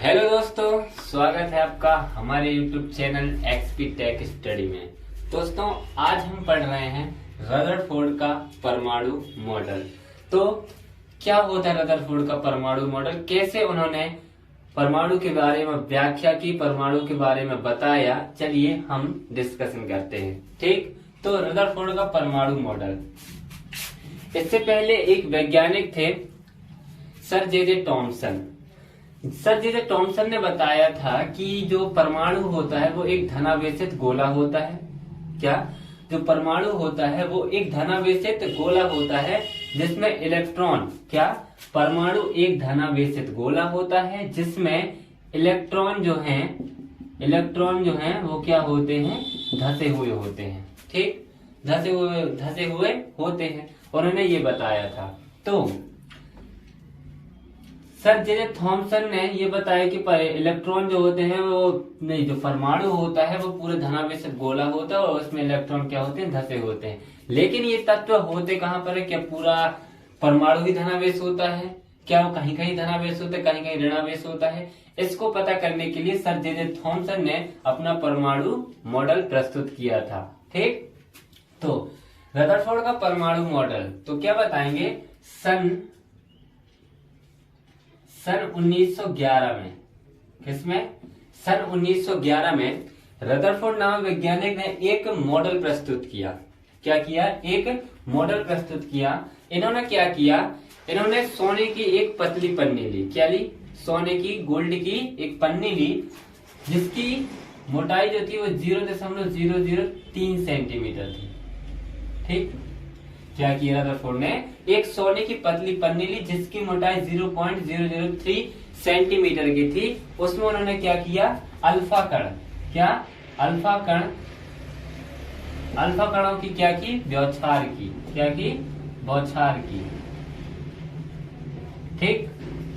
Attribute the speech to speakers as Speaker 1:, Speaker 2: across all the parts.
Speaker 1: Hello दोस्तों, स्वागत है आपका हमारे YouTube channel XP tech study में। दोस्तों, आज हम पढ़ रहे हैं रदरफोर्ड का परमाणु मॉडल। तो क्या होता है रदरफोर्ड का परमाणु मॉडल, कैसे उन्होंने परमाणु के बारे में व्याख्या की, परमाणु के बारे में बताया, चलिए हम डिस्कशन करते हैं। ठीक, तो रदरफोर्ड का परमाणु मॉडल, इससे पहले एक वैज्ञानिक थे सर जे टॉमसन। सर जे टॉमसन ने बताया था कि जो परमाणु होता है वो एक धनावेशित गोला होता है। क्या? जो परमाणु होता है वो एक धनावेशित गोला होता है जिसमें इलेक्ट्रॉन, क्या? परमाणु एक धनावेशित गोला होता है जिसमें इलेक्ट्रॉन जो हैं वो क्या होते हैं? धसे हुए होते हैं। ठीक, धसे हुए होते हैं। उन्होंने ये बताया था। तो सर जे थॉमसन ने ये बताया कि इलेक्ट्रॉन जो होते हैं वो नहीं, जो परमाणु होता है वो पूरे धनावेशित गोला होता है और उसमें इलेक्ट्रॉन क्या होते हैं? धसे होते हैं। लेकिन ये तत्व होते कहाँ पर है? क्या पूरा परमाणु ही धनावेश होता है? क्या वो कहीं कहीं धनावेश होता है, कहीं कहीं ऋणावेश होता है? इसको पता करने के लिए सर जे थॉमसन ने अपना परमाणु मॉडल प्रस्तुत किया था। ठीक, तो रदरफोर्ड का परमाणु मॉडल तो क्या बताएंगे? सन 1911 में, किसमें? सन 1911 में रदरफोर्ड नामक वैज्ञानिक ने एक मॉडल प्रस्तुत किया। क्या किया? एक मॉडल प्रस्तुत किया। इन्होंने क्या किया? इन्होंने सोने की एक पतली पन्नी ली। क्या ली? सोने की, गोल्ड की एक पन्नी ली जिसकी मोटाई जो थी वो 0.003 सेंटीमीटर थी। ठीक, क्या किया रदरफोर्ड ने? एक सोने की पतली पन्नी ली जिसकी मोटाई 0.003 सेंटीमीटर की थी। उसमें उन्होंने क्या किया? अल्फा कण, क्या? अल्फा कणों की क्या की? बौछार की। क्या की? बौछार की। ठीक,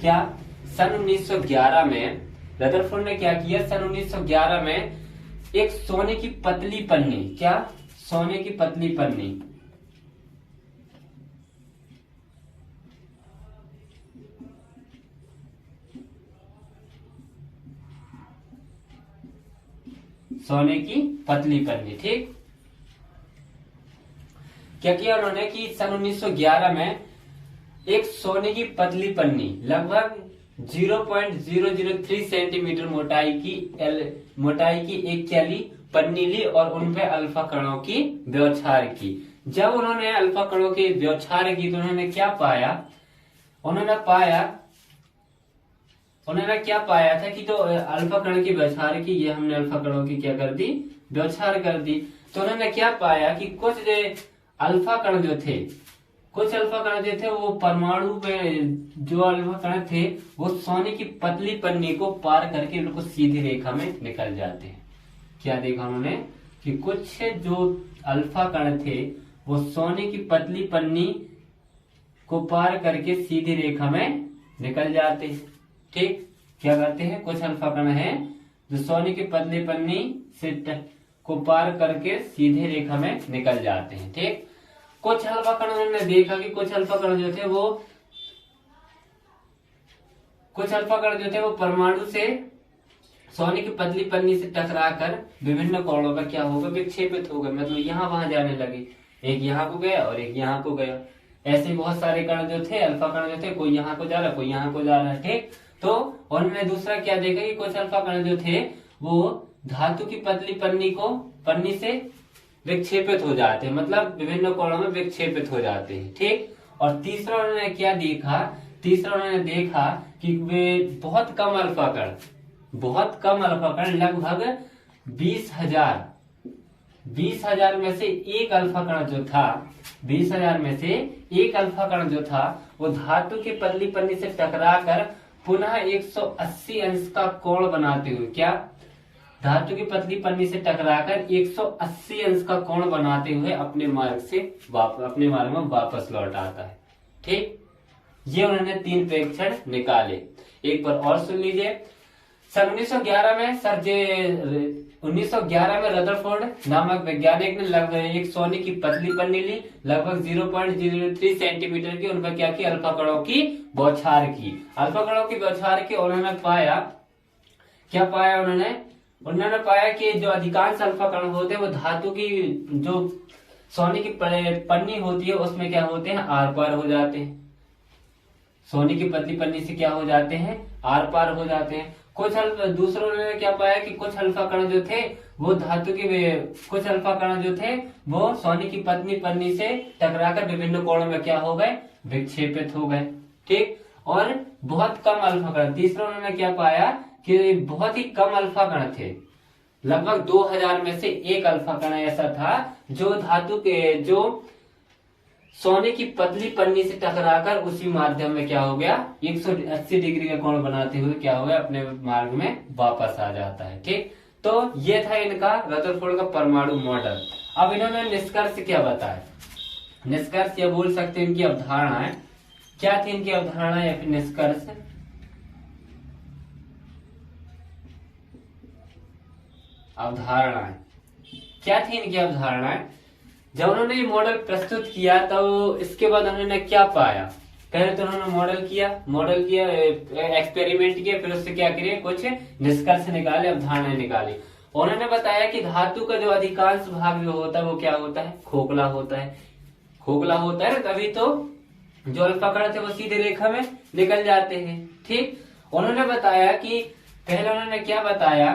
Speaker 1: क्या? सन 1911 में रदरफोर्ड ने क्या किया? सन 1911 में एक सोने की पतली पन्नी, क्या? सोने की पतली पन्नी, सोने की पतली पन्नी। ठीक, क्या किया उन्होंने कि सन 1911 में एक सोने की पतली पन्नी लगभग 0.003 सेंटीमीटर मोटाई की एक क्या ली? पन्नी ली और उनपे अल्फा कणों की बौछार की। जब उन्होंने अल्फा कणों की बौछार की तो उन्होंने क्या पाया? उन्होंने क्या पाया था कि जो अल्फा कण की बौछार की, ये हमने अल्फा कणों की क्या कर दी? बौछार कर दी। तो उन्होंने क्या पाया कि कुछ अल्फा कण जो थे वो परमाणु में जो अल्फा कण थे वो सोने की पतली पन्नी को पार करके बिल्कुल सीधी रेखा में निकल जाते हैं। क्या देखा उन्होंने? कि कुछ जो अल्फा कण थे वो सोने की पतली पन्नी को पार करके सीधी रेखा में निकल जाते हैं। ठीक, क्या करते हैं? कुछ अल्फा कण हैं जो सोने की पतली पन्नी से को पार करके सीधे रेखा में निकल जाते हैं। ठीक, कुछ अल्फा कण उन्होंने देखा कि कुछ अल्फा कण जो थे वो परमाणु से सोने की पतली पन्नी से टकराकर विभिन्न कोणों पर क्या होगा? विक्षेपित हो गए। मतलब यहाँ वहां जाने लगे, एक यहाँ को गया और एक यहाँ को गया। ऐसे बहुत सारे कण जो थे, अल्फा कण जो थे, कोई यहाँ को जा रहा, कोई यहाँ को जा रहा है। ठीक, तो उन्होंने दूसरा क्या देखा कि कुछ अल्फा कण जो थे वो धातु की पतली पन्नी से विक्षेपित हो जाते हैं, मतलब विभिन्न कोणों में विक्षेपित हो जाते हैं। ठीक, और तीसरा उन्होंने क्या देखा? तीसरा उन्होंने देखा कि वे बहुत कम अल्फा कण लगभग 20,000 में से एक अल्फा कण जो था, 20,000 में से एक अल्फा कण जो था वो धातु की पतली पन्नी से टकराकर पुनः 180 अंश का कोण बनाते हुए, क्या? धातु की पतली पन्नी से टकराकर 180 अंश का कोण बनाते हुए अपने मार्ग में वापस लौट आता है। ठीक, ये उन्होंने 3 प्रेक्षण निकाले। एक बार और सुन लीजिए। सन 1911 में रदरफोर्ड नामक वैज्ञानिक ने लगभग एक सोने की पतली पन्नी ली, लगभग 0.03 सेंटीमीटर की। उन पर क्या की? अल्फा कणों की बौछार की। उन्होंने पाया क्या पाया उन्होंने पाया कि जो अधिकांश अल्फा कण होते हैं वो धातु की जो सोने की पन्नी होती है उसमें क्या होते हैं, आर पार हो जाते हैं। सोने की पतली पन्नी से क्या हो जाते हैं, आर पार हो जाते हैं। दूसरों ने क्या पाया कि कुछ अल्फा कण जो थे वो धातु के, कुछ अल्फा कण जो थे वो सोने की पतली पन्नी से टकराकर विभिन्न कोणों में क्या हो गए, विक्षेपित हो गए। ठीक, और बहुत कम अल्फा कण, तीसरा उन्होंने क्या पाया कि बहुत ही कम अल्फा कण थे, लगभग 2000 में से एक अल्फा कण ऐसा था जो धातु के, जो सोने की पतली पन्नी से टकराकर उसी माध्यम में क्या हो गया, 180 डिग्री का कोण बनाते हुए क्या हो गया, अपने मार्ग में वापस आ जाता है। ठीक, तो ये था इनका रदरफोर्ड का परमाणु मॉडल। अब इन्होंने निष्कर्ष क्या बताया, निष्कर्ष या बोल सकते हैं इनकी अवधारणाएं क्या थी, इनकी अवधारणा या फिर निष्कर्ष। अवधारणाएं क्या थी इनकी अवधारणाएं। जब उन्होंने ये मॉडल प्रस्तुत किया तो इसके बाद उन्होंने क्या पाया, पहले तो उन्होंने मॉडल किया, एक्सपेरिमेंट किया, फिर उससे क्या किए, कुछ निष्कर्ष निकाले, अवधारणाएं निकाली। उन्होंने बताया कि धातु का जो अधिकांश भाग जो होता है वो क्या होता है, खोखला होता है। खोखला होता है, तभी तो जो अल्फा कण थे वो सीधे रेखा में निकल जाते हैं। ठीक, उन्होंने बताया कि पहले उन्होंने क्या बताया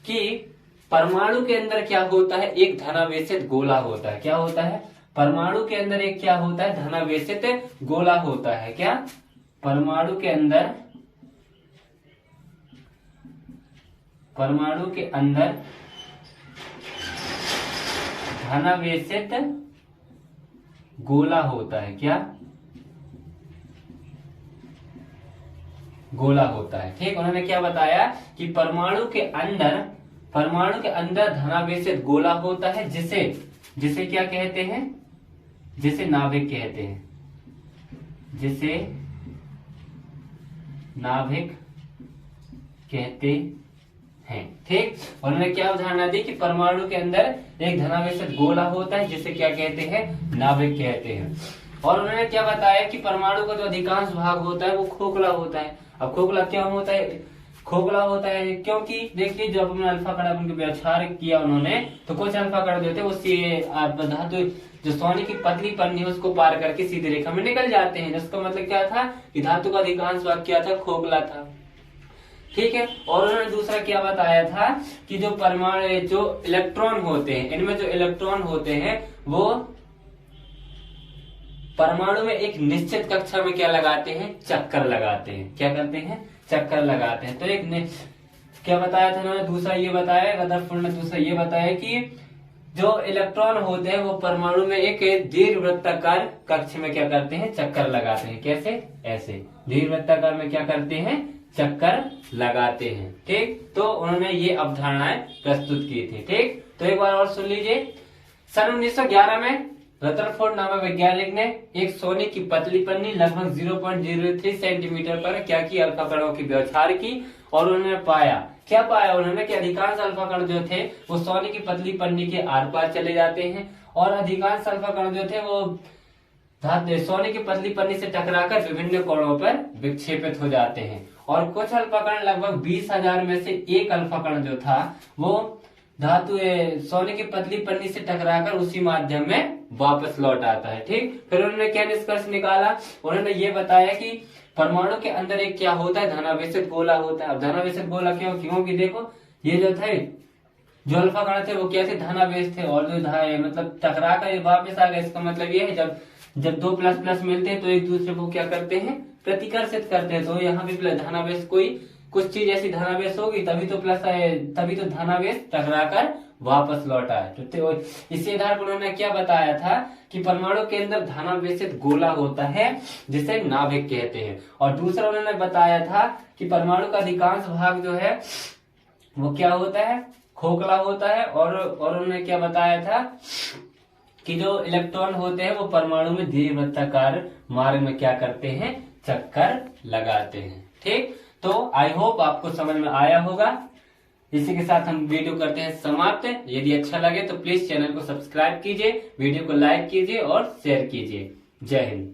Speaker 1: कि परमाणु के अंदर क्या होता है, एक धनावेशित गोला होता है। क्या होता है, परमाणु के अंदर एक क्या होता है, धनावेशित गोला होता है। क्या, परमाणु के अंदर धनावेशित गोला होता है। क्या, गोला होता है। ठीक, उन्होंने क्या बताया कि परमाणु के अंदर धनावेशित गोला होता है, जिसे क्या कहते हैं, जिसे नाभिक कहते हैं, जिसे नाभिक कहते हैं। ठीक, उन्होंने क्या अवधारणा दी कि परमाणु के अंदर एक धनावेशित गोला होता है जिसे क्या कहते हैं, नाभिक कहते हैं। और उन्होंने क्या बताया कि परमाणु का जो अधिकांश भाग होता है वो खोखला होता है। अब खोखला क्यों होता है, खोखला होता है क्योंकि देखिए जब उन्होंने अल्फा कण उनके व्यवहार किया उन्होंने, तो कुछ अल्फा कण जो थे उससे धातु जो सोने की पतली पन्नी उसको पार करके सीधी रेखा में निकल जाते हैं। जिसका मतलब क्या था कि धातु का अधिकांश भाग क्या था, खोखला था। ठीक है, और उन्होंने दूसरा क्या बताया था कि जो परमाणु, जो इलेक्ट्रॉन होते हैं, इनमें जो इलेक्ट्रॉन होते हैं वो परमाणु में एक निश्चित कक्षा में क्या लगाते हैं, चक्कर लगाते हैं। क्या करते हैं, चक्कर लगाते हैं। तो एक क्या बताया था उन्होंने, दूसरा ये बताया, रदरफोर्ड ने दूसरा ये बताया कि जो इलेक्ट्रॉन होते हैं वो परमाणु में एक दीर्घवृत्ताकार कक्ष में क्या करते हैं, चक्कर लगाते हैं। कैसे, ऐसे दीर्घवृत्ताकार में क्या करते हैं, चक्कर लगाते हैं। ठीक, तो उन्होंने ये अवधारणाएं प्रस्तुत की थी। ठीक, तो एक बार और सुन लीजिए। सन 1911 में रदरफोर्ड नामक वैज्ञानिक ने एक सोने की पतली पन्नी लगभग 0.03 सेंटीमीटर पर क्या की, अल्फा कणों की व्यवहार की, और उन्होंने पाया, क्या पाया उन्होंने कि अधिकांश अल्फा कण जो थे वो सोने की पतली पन्नी के आर पार चले जाते हैं, और अधिकांश अल्फा कण जो थे वो सोने की पतली पन्नी से टकराकर विभिन्न कोणों पर विक्षेपित हो जाते हैं। और कुछ अल्फा कण, लगभग 20,000 में से एक अल्फा कण जो था वो धातु सोने की पतली पन्नी से टकराकर उसी माध्यम में वापस लौट आता है। ठीक, फिर उन्होंने क्या निष्कर्ष निकाला, उन्होंने ये बताया कि परमाणु के अंदर एक क्या होता है, धनावेशित गोला होता है। अब धनावेशित गोला क्यों, क्योंकि देखो ये जो थे, जो अल्फा कण थे वो क्या थे, धनावेश थे, और जो मतलब टकरा कर वापस आ गए। इसका मतलब ये है जब दो प्लस प्लस मिलते हैं तो एक दूसरे को क्या करते हैं, प्रतिकर्षित करते हैं। तो यहाँ भी धनावेश, कोई कुछ चीज ऐसी धनावेश होगी तभी तो प्लस आए, तभी तो धनावेश टकराकर वापस लौट आए। तो इसी आधार पर उन्होंने क्या बताया था कि परमाणु के अंदर धनावेशित गोला होता है जिसे नाभिक कहते हैं। और दूसरा उन्होंने बताया था कि परमाणु का अधिकांश भाग जो है वो क्या होता है, खोखला होता है। और उन्होंने क्या बताया था कि जो इलेक्ट्रॉन होते हैं वो परमाणु में दीर्घवृत्ताकार मार्ग में क्या करते हैं, चक्कर लगाते हैं। ठीक, तो आई होप आपको समझ में आया होगा। इसी के साथ हम वीडियो करते हैं समाप्त। यदि अच्छा लगे तो प्लीज चैनल को सब्सक्राइब कीजिए, वीडियो को लाइक कीजिए और शेयर कीजिए। जय हिंद।